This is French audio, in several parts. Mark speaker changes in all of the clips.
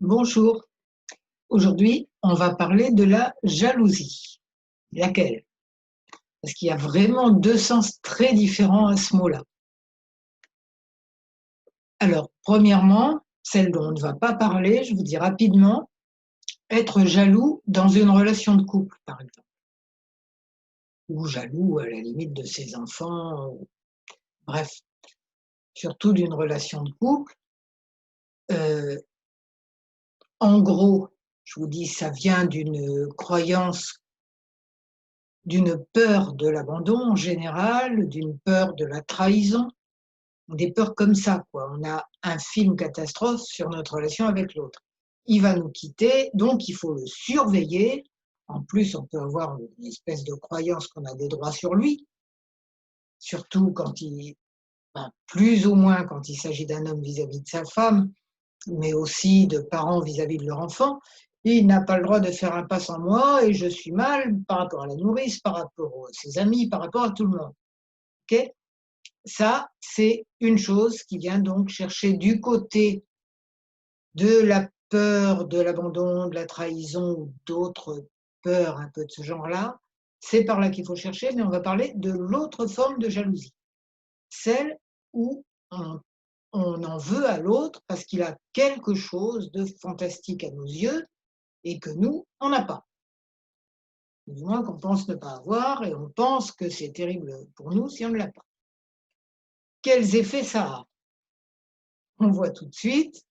Speaker 1: Bonjour, aujourd'hui on va parler de la jalousie. Laquelle? Parce qu'il y a vraiment deux sens très différents à ce mot-là. Alors, premièrement, celle dont on ne va pas parler, je vous dis rapidement, être jaloux dans une relation de couple, par exemple, ou jaloux à la limite de ses enfants, bref, surtout d'une relation de couple. Euh, En gros, je vous dis, ça vient d'une croyance, d'une peur de l'abandon en général, d'une peur de la trahison. Des peurs comme ça, quoi. On a un film catastrophe sur notre relation avec l'autre. Il va nous quitter, donc il faut le surveiller. En plus, on peut avoir une espèce de croyance qu'on a des droits sur lui, surtout quand plus ou moins quand il s'agit d'un homme vis-à-vis de sa femme, mais aussi de parents vis-à-vis de leur enfant. Il n'a pas le droit de faire un pas sans moi et je suis mal par rapport à la nourrice, par rapport à ses amis, par rapport à tout le monde. Ok. Ça, c'est une chose qui vient donc chercher du côté de la peur de l'abandon, de la trahison ou d'autres peurs un peu de ce genre-là. C'est par là qu'il faut chercher, mais on va parler de l'autre forme de jalousie, celle où on, on en veut à l'autre parce qu'il a quelque chose de fantastique à nos yeux et que nous, on n'a pas. Du moins qu'on pense ne pas avoir et on pense que c'est terrible pour nous si on ne l'a pas. Quels effets ça a? On voit tout de suite.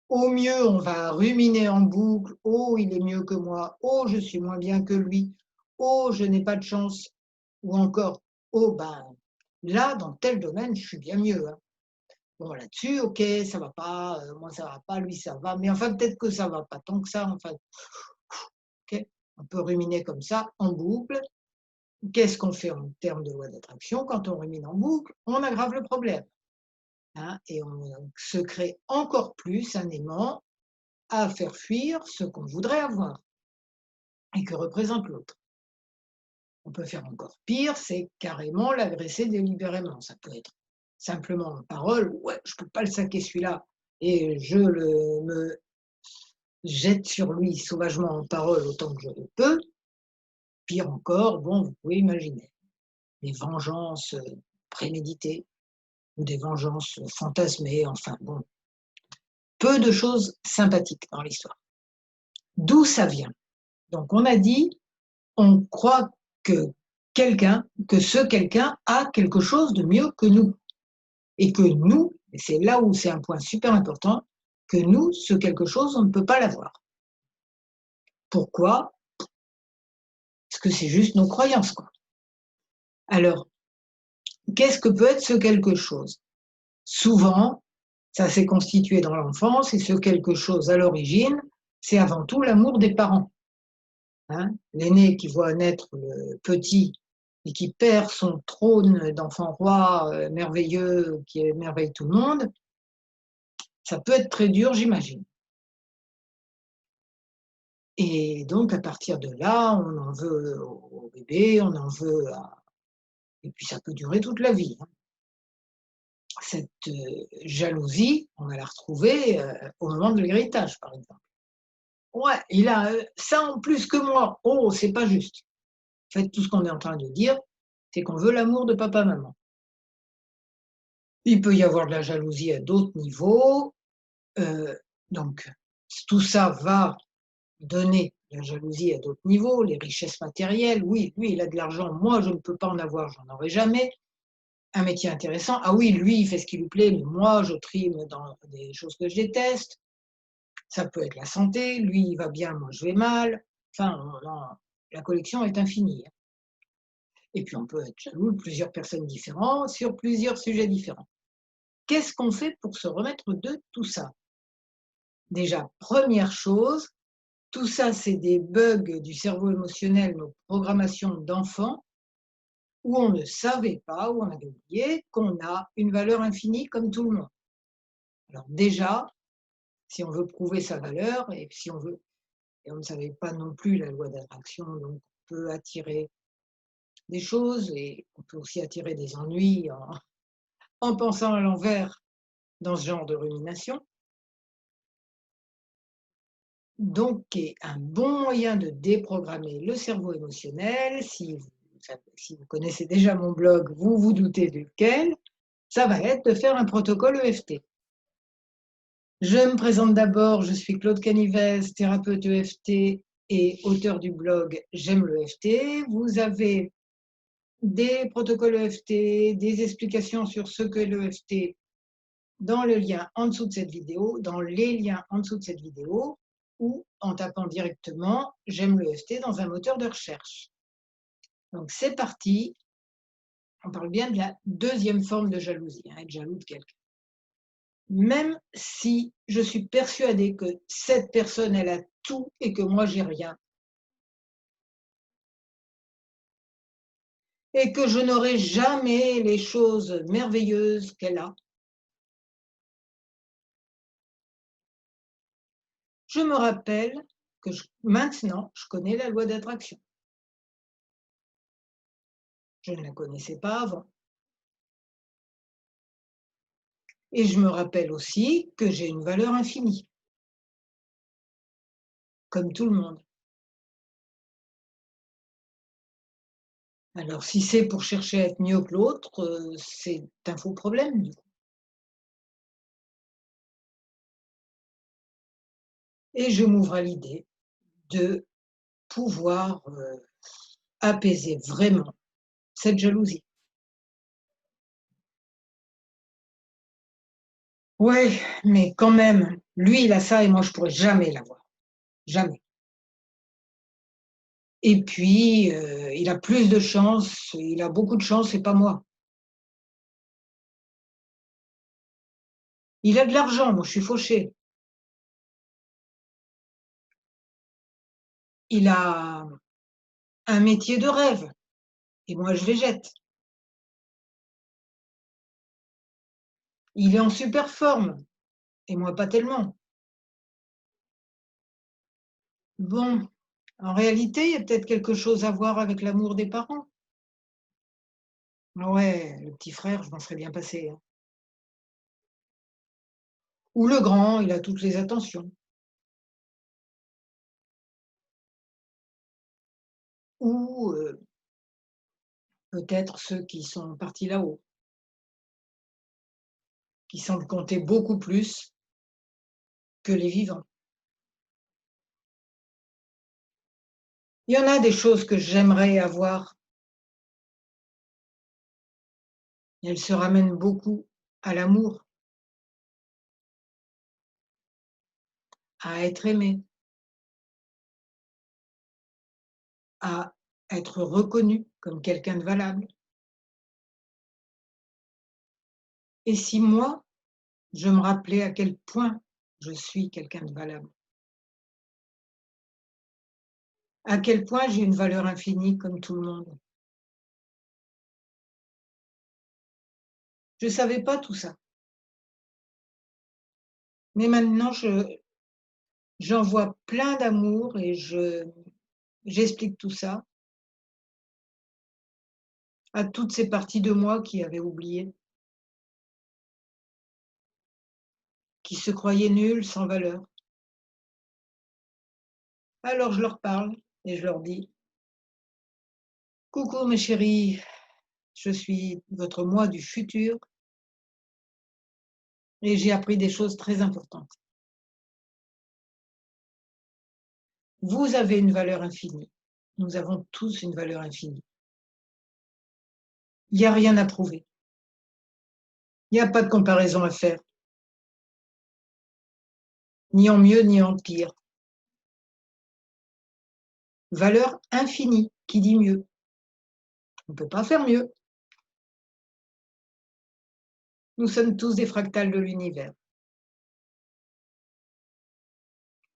Speaker 1: Au mieux, on va ruminer en boucle: «Oh, il est mieux que moi. Oh, je suis moins bien que lui. Oh, je n'ai pas de chance» ou encore: «Oh, ben, là, dans tel domaine, je suis bien mieux, hein. Bon, là-dessus, OK, ça va pas, moi ça va pas, lui ça va, mais enfin peut-être que ça va pas tant que ça, enfin», OK? On peut ruminer comme ça en boucle. Qu'est-ce qu'on fait en termes de loi d'attraction? Quand on rumine en boucle, on aggrave le problème, hein, et on se crée encore plus un aimant à faire fuir ce qu'on voudrait avoir et que représente l'autre. On peut faire encore pire, c'est carrément l'agresser délibérément. Ça peut être simplement en parole: «Ouais, je peux pas le saquer celui-là» et je me jette sur lui sauvagement en parole autant que je le peux. Pire encore, bon, vous pouvez imaginer des vengeances, préméditées ou des vengeances fantasmées, enfin bon, peu de choses sympathiques dans l'histoire. D'où ça vient? Donc on a dit, on croit que que ce quelqu'un a quelque chose de mieux que nous et que nous, et c'est là où c'est un point super important, que nous, ce quelque chose, on ne peut pas l'avoir. Pourquoi? Parce que c'est juste nos croyances, quoi. Alors, qu'est-ce que peut être ce quelque chose? Souvent, ça s'est constitué dans l'enfance et ce quelque chose à l'origine, c'est avant tout l'amour des parents, hein. L'aîné qui voit naître le petit et qui perd son trône d'enfant roi, merveilleux, qui émerveille tout le monde, ça peut être très dur, j'imagine. Et donc à partir de là, on en veut au bébé, on en veut à et puis ça peut durer toute la vie, hein. Cette, jalousie, on va la retrouver, au moment de l'héritage, par exemple. «Ouais, il a, ça en plus que moi». Oh, c'est pas juste. En fait, tout ce qu'on est en train de dire, c'est qu'on veut l'amour de papa-maman. Il peut y avoir de la jalousie à d'autres niveaux, donc tout ça va donner la jalousie à d'autres niveaux, les richesses matérielles. Oui, lui, il a de l'argent, moi, je ne peux pas en avoir, j'en aurai jamais. Un métier intéressant, ah oui, lui, il fait ce qui lui plaît, mais moi, je trime dans des choses que je déteste. Ça peut être la santé, lui, il va bien, moi, je vais mal. Enfin, la collection est infinie, hein. Et puis, on peut être jaloux de plusieurs personnes différentes sur plusieurs sujets différents. Qu'est-ce qu'on fait pour se remettre de tout ça? Déjà, première chose, tout ça, c'est des bugs du cerveau émotionnel, nos programmations d'enfants, où on ne savait pas, où on avait oublié qu'on a une valeur infinie comme tout le monde. Alors déjà, si on veut prouver sa valeur et si on veut, et on ne savait pas non plus la loi d'attraction, donc on peut attirer des choses et on peut aussi attirer des ennuis en pensant à l'envers dans ce genre de rumination. donc qui est un bon moyen de déprogrammer le cerveau émotionnel. Si vous connaissez déjà mon blog, vous vous doutez duquel, ça va être de faire un protocole EFT. Je me présente d'abord, je suis Claude Canivez, thérapeute EFT et auteur du blog J'aime l'EFT. Vous avez des protocoles EFT, des explications sur ce qu'est l'EFT dans le lien en dessous de cette vidéo, dans les liens en dessous de cette vidéo, ou en tapant directement J'aime l'EFT dans un moteur de recherche. Donc c'est parti, on parle bien de la deuxième forme de jalousie, être jaloux de quelqu'un. Même si je suis persuadée que cette personne, elle a tout et que moi, j'ai rien, et que je n'aurai jamais les choses merveilleuses qu'elle a, je me rappelle que maintenant, je connais la loi d'attraction. Je ne la connaissais pas avant. Et je me rappelle aussi que j'ai une valeur infinie, comme tout le monde. Alors, si c'est pour chercher à être mieux que l'autre, c'est un faux problème, du coup. Et je m'ouvre à l'idée de pouvoir apaiser vraiment cette jalousie. Ouais, mais quand même, lui, il a ça et moi, je pourrais jamais l'avoir. Jamais. Et puis, il a plus de chance, il a beaucoup de chance et pas moi. Il a de l'argent, moi, je suis fauchée. Il a un métier de rêve et moi, je végète. Il est en super forme et moi, pas tellement. Bon, en réalité, il y a peut-être quelque chose à voir avec l'amour des parents. Ah ouais, le petit frère, je m'en serais bien passé, hein. Ou le grand, il a toutes les attentions. Ou peut-être ceux qui sont partis là-haut, qui semblent compter beaucoup plus que les vivants. Il y en a des choses que j'aimerais avoir. Elles se ramènent beaucoup à l'amour, à être aimé, à être reconnu comme quelqu'un de valable. Et si moi, je me rappelais à quel point je suis quelqu'un de valable, à quel point j'ai une valeur infinie comme tout le monde. Je ne savais pas tout ça. Mais maintenant, j'en vois plein d'amour et j'explique tout ça à toutes ces parties de moi qui avaient oublié, qui se croyaient nulles, sans valeur. Alors je leur parle et je leur dis: «Coucou mes chéris, je suis votre moi du futur et j'ai appris des choses très importantes. Vous avez une valeur infinie. Nous avons tous une valeur infinie. Il n'y a rien à prouver. Il n'y a pas de comparaison à faire, ni en mieux ni en pire. Valeur infinie, qui dit mieux? On ne peut pas faire mieux. Nous sommes tous des fractales de l'univers.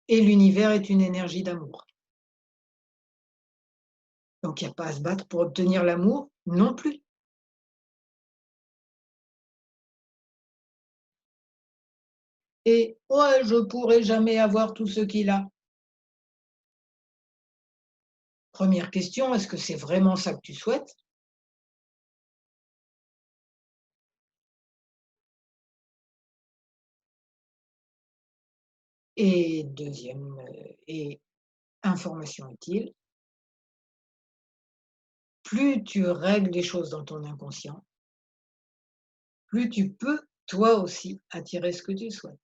Speaker 1: Et l'univers est une énergie d'amour. Donc il n'y a pas à se battre pour obtenir l'amour non plus. Et ouais, je pourrai jamais avoir tout ce qu'il a. Première question, est-ce que c'est vraiment ça que tu souhaites? Et deuxième et information utile, plus tu règles des choses dans ton inconscient, plus tu peux, toi aussi, attirer ce que tu souhaites.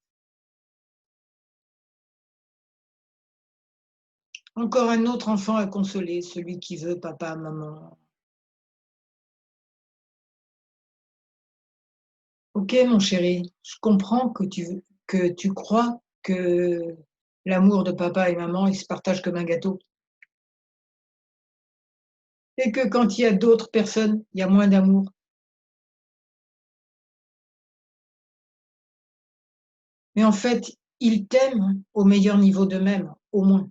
Speaker 1: Encore un autre enfant à consoler, celui qui veut papa, maman. OK mon chéri, je comprends que tu crois que l'amour de papa et maman, il se partage comme un gâteau et que quand il y a d'autres personnes, il y a moins d'amour. Mais en fait, ils t'aiment au meilleur niveau d'eux-mêmes, au moins.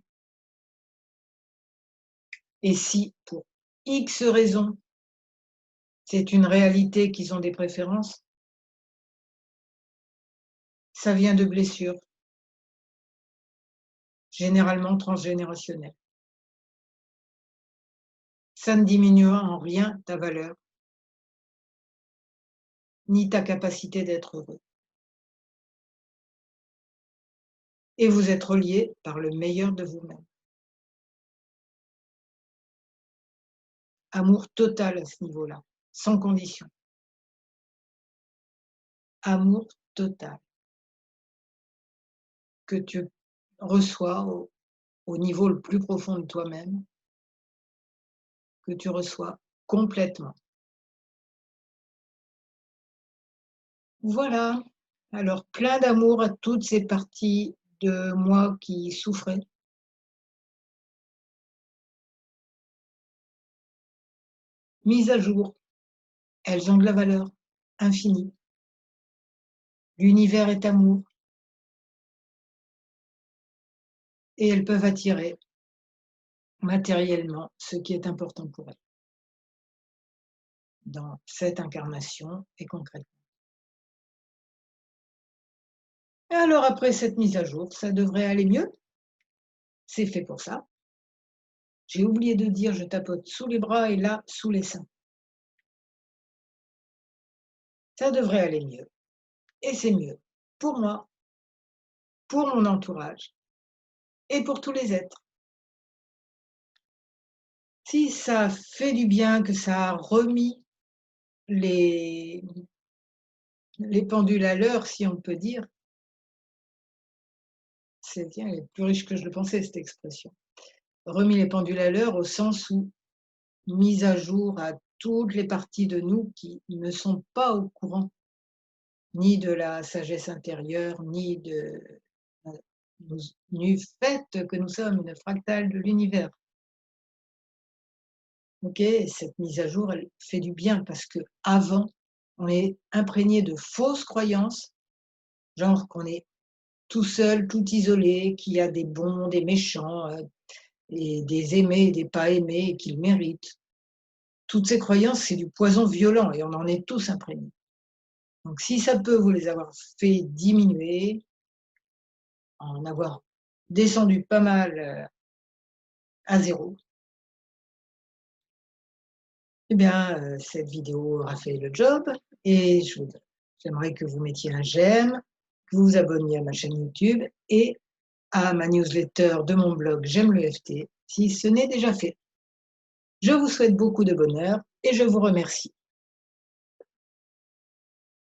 Speaker 1: Et si, pour X raisons, c'est une réalité qu'ils ont des préférences, ça vient de blessures, généralement transgénérationnelles. Ça ne diminue en rien ta valeur, ni ta capacité d'être heureux. Et vous êtes reliés par le meilleur de vous-même. Amour total à ce niveau-là, sans condition. Amour total que tu reçois au niveau le plus profond de toi-même, que tu reçois complètement. Voilà, alors plein d'amour à toutes ces parties de moi qui souffraient. Mises à jour, elles ont de la valeur infinie. L'univers est amour et elles peuvent attirer matériellement ce qui est important pour elles dans cette incarnation et concrètement. Et alors après cette mise à jour, ça devrait aller mieux. C'est fait pour ça. J'ai oublié de dire, je tapote sous les bras et là, sous les seins. Ça devrait aller mieux. Et c'est mieux pour moi, pour mon entourage et pour tous les êtres. Si ça fait du bien, que ça a remis les pendules à l'heure, si on peut dire, c'est bien, elle est plus riche que je le pensais, cette expression. Remis les pendules à l'heure au sens où mise à jour à toutes les parties de nous qui ne sont pas au courant ni de la sagesse intérieure, ni du fait que nous sommes une fractale de l'univers. OK? Et cette mise à jour, elle fait du bien parce qu'avant, on est imprégné de fausses croyances, genre qu'on est tout seul, tout isolé, qu'il y a des bons, des méchants, et des aimés et des pas aimés et qu'ils méritent. Toutes ces croyances, c'est du poison violent et on en est tous imprégnés. Donc si ça peut vous les avoir fait diminuer, en avoir descendu pas mal, à zéro, eh bien, cette vidéo aura fait le job et j'aimerais que vous mettiez un j'aime, que vous vous abonniez à ma chaîne YouTube et à ma newsletter de mon blog J'aime le FT, si ce n'est déjà fait. Je vous souhaite beaucoup de bonheur et je vous remercie.